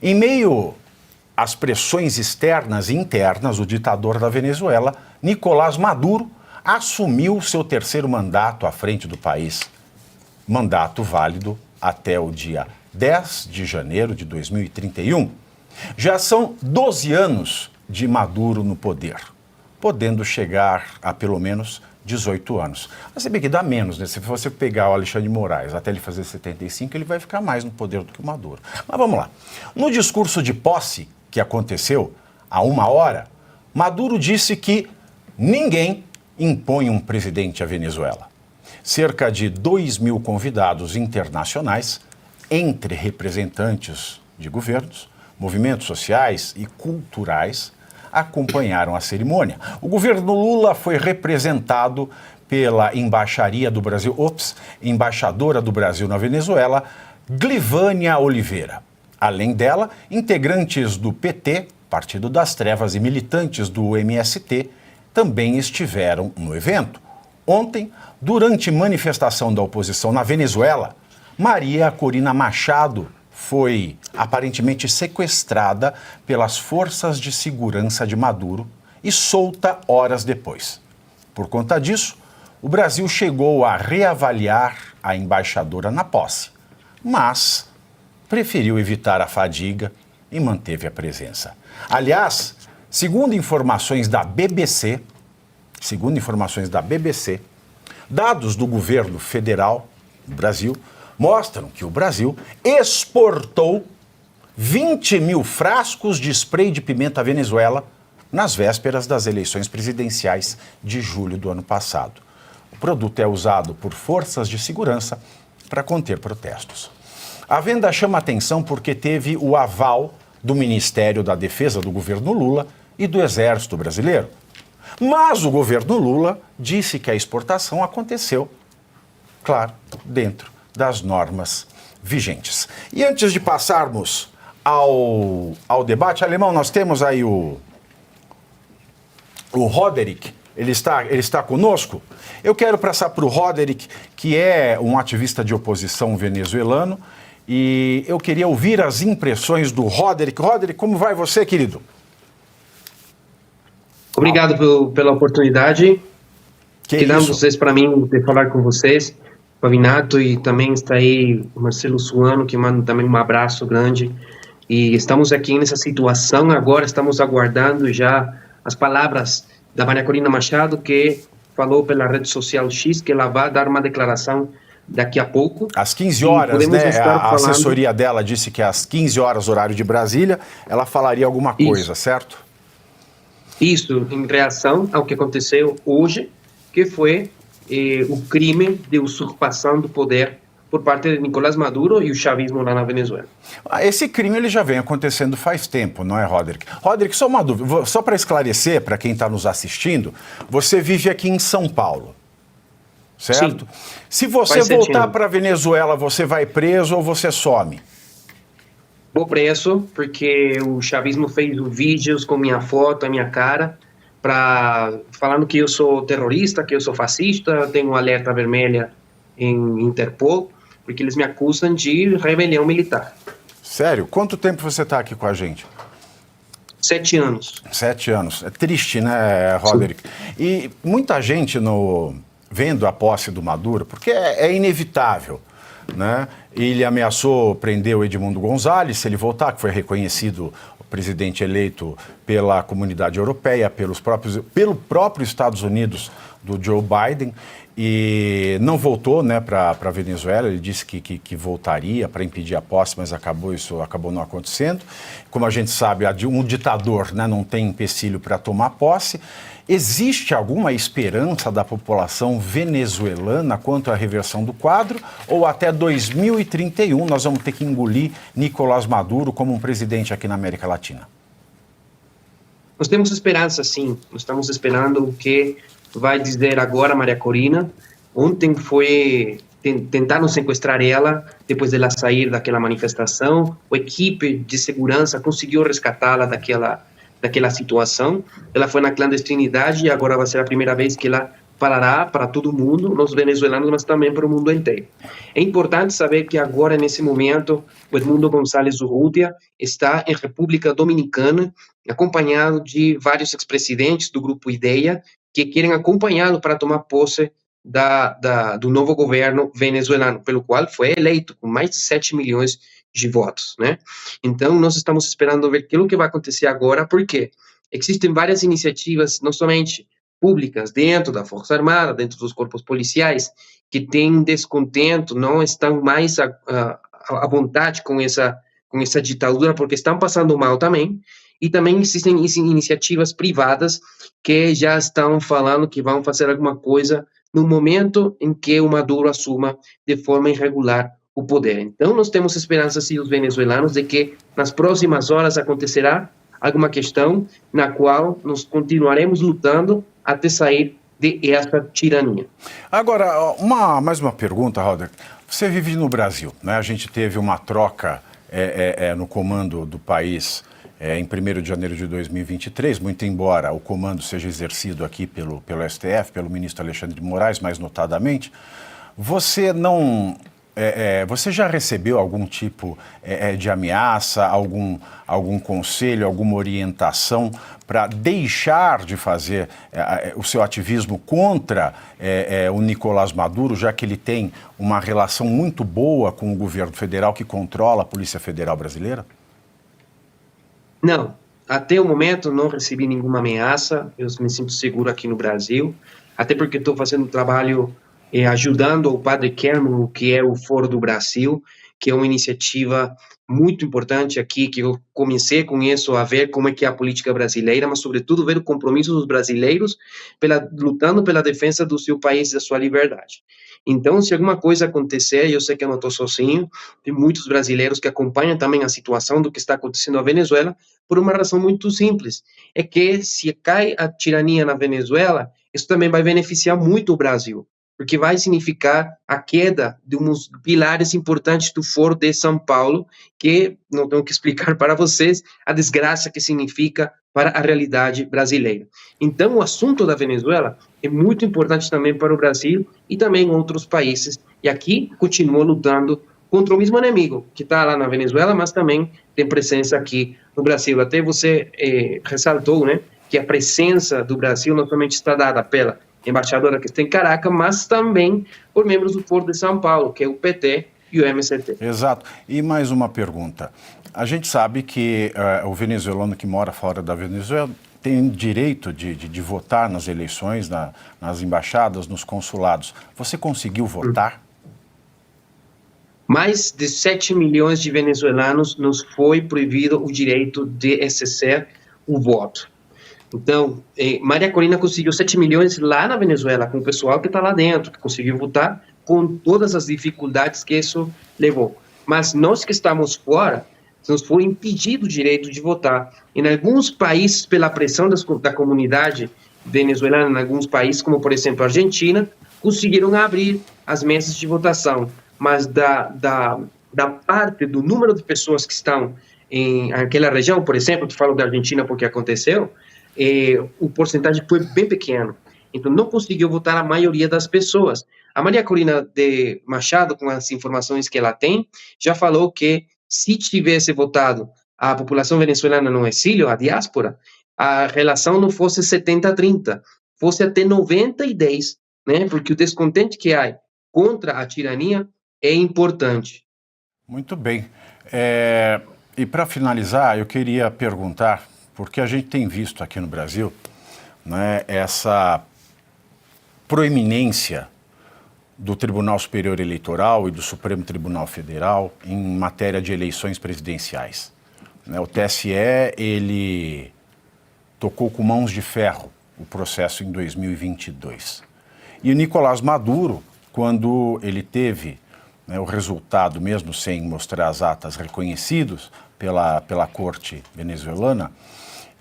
Em meio às pressões externas e internas, o ditador da Venezuela, Nicolás Maduro, assumiu seu terceiro mandato à frente do país. Mandato válido até o dia 10 de janeiro de 2031. Já são 12 anos de Maduro no poder, podendo chegar a pelo menos 18 anos. Mas se bem que dá menos, né? Se você pegar o Alexandre de Moraes até ele fazer 75, ele vai ficar mais no poder do que o Maduro. Mas vamos lá. No discurso de posse que aconteceu há 1 hora, Maduro disse que ninguém impõe um presidente à Venezuela. Cerca de 2.000 convidados internacionais, entre representantes de governos, movimentos sociais e culturais, acompanharam a cerimônia. O governo Lula foi representado pela embaixadora do Brasil na Venezuela, Glivânia Oliveira. Além dela, integrantes do PT, Partido das Trevas, e militantes do MST também estiveram no evento. Ontem, durante manifestação da oposição na Venezuela, Maria Corina Machado foi aparentemente sequestrada pelas forças de segurança de Maduro e solta horas depois. Por conta disso, o Brasil chegou a reavaliar a embaixadora na posse, mas preferiu evitar a fadiga e manteve a presença. Aliás, segundo informações da BBC, dados do governo federal do Brasil mostram que o Brasil exportou 20.000 frascos de spray de pimenta à Venezuela nas vésperas das eleições presidenciais de julho do ano passado. O produto é usado por forças de segurança para conter protestos. A venda chama atenção porque teve o aval do Ministério da Defesa do governo Lula e do Exército Brasileiro. Mas o governo Lula disse que a exportação aconteceu, claro, dentro das normas vigentes. E antes de passarmos ao debate, Alemão, nós temos aí o Roderick, ele está conosco. Eu quero passar para o Roderick, que é um ativista de oposição venezuelano, e eu queria ouvir as impressões do Roderick. Roderick, como vai você, querido? Obrigado pela oportunidade que dão vocês para mim de falar com vocês. Pavinato, e também está aí o Marcelo Suano, que manda também um abraço grande. E estamos aqui nessa situação, agora estamos aguardando já as palavras da Maria Corina Machado, que falou pela rede social X que ela vai dar uma declaração daqui a pouco. Às 15 horas, né? A assessoria dela disse que às 15 horas, horário de Brasília, ela falaria alguma coisa, certo? Isso, em reação ao que aconteceu hoje, que foi o crime de usurpação do poder por parte de Nicolás Maduro e o chavismo lá na Venezuela. Esse crime ele já vem acontecendo faz tempo, não é, Roderick? Roderick, só uma dúvida, só para esclarecer para quem está nos assistindo, você vive aqui em São Paulo, certo? Sim. Se você voltar para a Venezuela, você vai preso ou você some? Vou preso, porque o chavismo fez vídeos com minha foto, a minha cara, falando que eu sou terrorista, que eu sou fascista, tenho um alerta vermelha em Interpol, porque eles me acusam de rebelião militar. Sério? Quanto tempo você está aqui com a gente? 7 anos. 7 anos. É triste, né, Roderick? Sim. E muita gente vendo a posse do Maduro, porque é inevitável, né? Ele ameaçou prender o Edmundo Gonzalez, se ele voltar, que foi reconhecido presidente eleito pela comunidade europeia, pelo próprio Estados Unidos do Joe Biden, e não voltou, né, para a Venezuela. Ele disse que voltaria para impedir a posse, mas isso acabou não acontecendo. Como a gente sabe, um ditador, né, não tem empecilho para tomar posse. Existe alguma esperança da população venezuelana quanto à reversão do quadro? Ou até 2031 nós vamos ter que engolir Nicolás Maduro como um presidente aqui na América Latina? Nós temos esperança, sim. Nós estamos esperando o que vai dizer agora Maria Corina. Ontem tentaram sequestrar ela depois dela sair daquela manifestação. A equipe de segurança conseguiu resgatá-la daquela situação. Ela foi na clandestinidade e agora vai ser a primeira vez que ela parará para todo mundo, os venezuelanos, mas também para o mundo inteiro. É importante saber que agora, nesse momento, o Edmundo González Urrutia está em República Dominicana, acompanhado de vários ex-presidentes do Grupo Ideia, que querem acompanhá-lo para tomar posse do novo governo venezuelano, pelo qual foi eleito com mais de 7 milhões de votos, né? Então, nós estamos esperando ver aquilo que vai acontecer agora, porque existem várias iniciativas, não somente públicas dentro da Força Armada, dentro dos corpos policiais, que têm descontento, não estão mais à vontade com essa ditadura, porque estão passando mal também, e também existem iniciativas privadas que já estão falando que vão fazer alguma coisa no momento em que o Maduro assuma de forma irregular o poder. Então, nós temos esperança, sim, os venezuelanos, de que nas próximas horas acontecerá alguma questão na qual nós continuaremos lutando até sair dessa tirania. Agora, mais uma pergunta, Roder. Você vive no Brasil, né? A gente teve uma troca no comando do país em 1º de janeiro de 2023, muito embora o comando seja exercido aqui pelo STF, pelo ministro Alexandre de Moraes, mais notadamente. Você não... você já recebeu algum tipo de ameaça, algum conselho, alguma orientação para deixar de fazer o seu ativismo contra o Nicolás Maduro, já que ele tem uma relação muito boa com o governo federal que controla a Polícia Federal brasileira? Não, até o momento não recebi nenhuma ameaça, eu me sinto seguro aqui no Brasil, até porque estou fazendo um trabalho ajudando o Padre Kermo, que é o Foro do Brasil, que é uma iniciativa muito importante aqui, que eu comecei com isso a ver como é que é a política brasileira, mas sobretudo ver o compromisso dos brasileiros lutando pela defesa do seu país e da sua liberdade. Então, se alguma coisa acontecer, eu sei que eu não estou sozinho, tem muitos brasileiros que acompanham também a situação do que está acontecendo na Venezuela, por uma razão muito simples, é que se cai a tirania na Venezuela, isso também vai beneficiar muito o Brasil, porque vai significar a queda de uns pilares importantes do Foro de São Paulo, que não tenho que explicar para vocês a desgraça que significa para a realidade brasileira. Então, o assunto da Venezuela é muito importante também para o Brasil e também outros países, e aqui continua lutando contra o mesmo inimigo que está lá na Venezuela, mas também tem presença aqui no Brasil. Até você ressaltou, né, que a presença do Brasil não somente está dada pela embaixadora que está em Caracas, mas também por membros do Foro de São Paulo, que é o PT e o MST. Exato. E mais uma pergunta. A gente sabe que o venezuelano que mora fora da Venezuela tem direito de votar nas eleições, nas embaixadas, nos consulados. Você conseguiu votar? Mais de 7 milhões de venezuelanos nos foi proibido o direito de exercer o voto. Então, Maria Corina conseguiu 7 milhões lá na Venezuela, com o pessoal que está lá dentro, que conseguiu votar, com todas as dificuldades que isso levou. Mas nós que estamos fora, nos foi impedido o direito de votar. Em alguns países, pela pressão da comunidade venezuelana, em alguns países, como por exemplo a Argentina, conseguiram abrir as mesas de votação. Mas da parte do número de pessoas que estão em aquela região, por exemplo, que falo da Argentina porque aconteceu, o porcentagem foi bem pequeno. Então, não conseguiu votar a maioria das pessoas. A Maria Corina de Machado, com as informações que ela tem, já falou que se tivesse votado a população venezuelana no exílio, a diáspora, a relação não fosse 70-30, fosse até 90-10, né? Porque o descontente que há contra a tirania é importante. Muito bem. E para finalizar, eu queria perguntar, porque a gente tem visto aqui no Brasil, né, essa proeminência do Tribunal Superior Eleitoral e do Supremo Tribunal Federal em matéria de eleições presidenciais. O TSE, ele tocou com mãos de ferro o processo em 2022. E o Nicolás Maduro, quando ele teve o resultado, mesmo sem mostrar as atas reconhecidos pela corte venezuelana,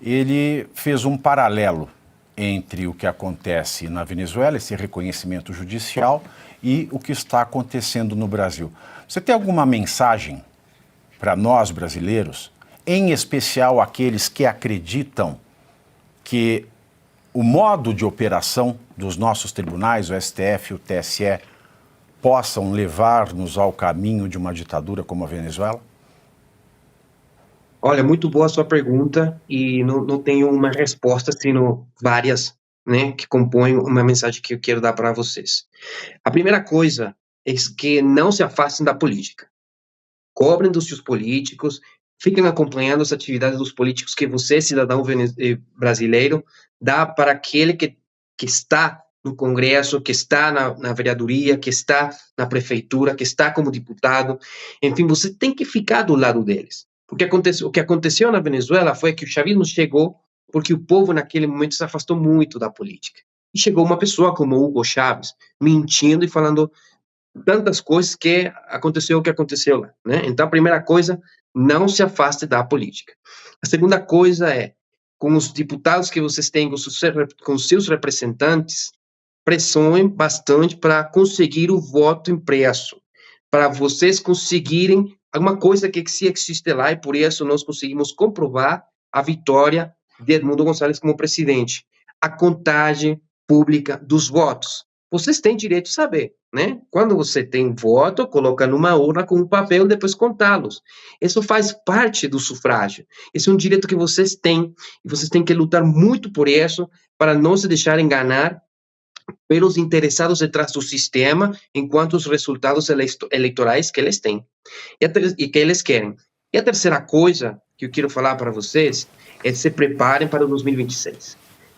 ele fez um paralelo entre o que acontece na Venezuela, esse reconhecimento judicial, e o que está acontecendo no Brasil. Você tem alguma mensagem para nós brasileiros, em especial aqueles que acreditam que o modo de operação dos nossos tribunais, o STF e o TSE, possam levar-nos ao caminho de uma ditadura como a Venezuela? Olha, muito boa a sua pergunta e não tenho uma resposta, sino várias, né, que compõem uma mensagem que eu quero dar para vocês. A primeira coisa é que não se afastem da política. Cobrem dos seus políticos, fiquem acompanhando as atividades dos políticos que você, cidadão brasileiro, dá para aquele que está no Congresso, que está na vereadoria, que está na prefeitura, que está como deputado. Enfim, você tem que ficar do lado deles. Porque o que aconteceu na Venezuela foi que o chavismo chegou porque o povo, naquele momento, se afastou muito da política. E chegou uma pessoa como Hugo Chávez, mentindo e falando tantas coisas que aconteceu o que aconteceu lá, né? Então, a primeira coisa, não se afaste da política. A segunda coisa é, com os deputados que vocês têm, com os seus representantes, pressionem bastante para conseguir o voto impresso, para vocês conseguirem alguma coisa que se existe lá, e por isso nós conseguimos comprovar a vitória de Edmundo Gonçalves como presidente. A contagem pública dos votos. Vocês têm direito de saber, né? Quando você tem voto, coloca numa urna com um papel e depois contá-los. Isso faz parte do sufrágio. Esse é um direito que vocês têm, e vocês têm que lutar muito por isso, para não se deixar enganar pelos interessados detrás do sistema, enquanto os resultados eleitorais que eles têm e que eles querem. E a terceira coisa que eu quero falar para vocês é se preparem para 2026.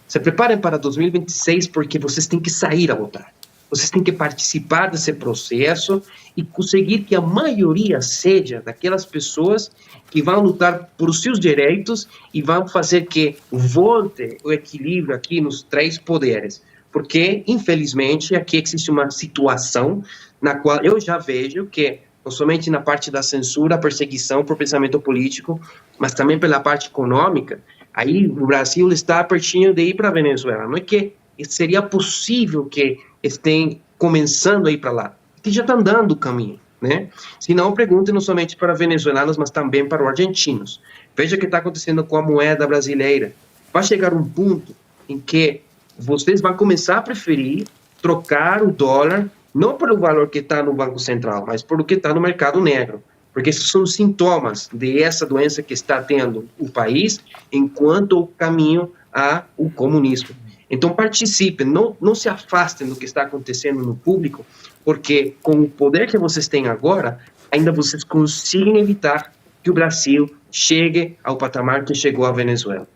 Se preparem para 2026 porque vocês têm que sair a votar. Vocês têm que participar desse processo e conseguir que a maioria seja daquelas pessoas que vão lutar por os seus direitos e vão fazer que volte o equilíbrio aqui nos três poderes. Porque, infelizmente, aqui existe uma situação na qual eu já vejo que, não somente na parte da censura, perseguição por pensamento político, mas também pela parte econômica, aí o Brasil está pertinho de ir para a Venezuela. Não é que seria possível que estejam começando a ir para lá, que já estão dando o caminho, né? Se não, perguntem não somente para venezuelanos, mas também para os argentinos. Veja o que está acontecendo com a moeda brasileira. Vai chegar um ponto em que vocês vão começar a preferir trocar o dólar, não pelo valor que está no Banco Central, mas por o que está no mercado negro. Porque esses são sintomas dessa doença que está tendo o país, enquanto o caminho ao comunismo. Então participem, não se afastem do que está acontecendo no público, porque com o poder que vocês têm agora, ainda vocês conseguem evitar que o Brasil chegue ao patamar que chegou a Venezuela.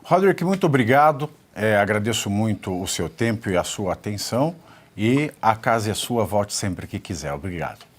Roderick, muito obrigado. Agradeço muito o seu tempo e a sua atenção. E a casa é sua, volte sempre que quiser. Obrigado.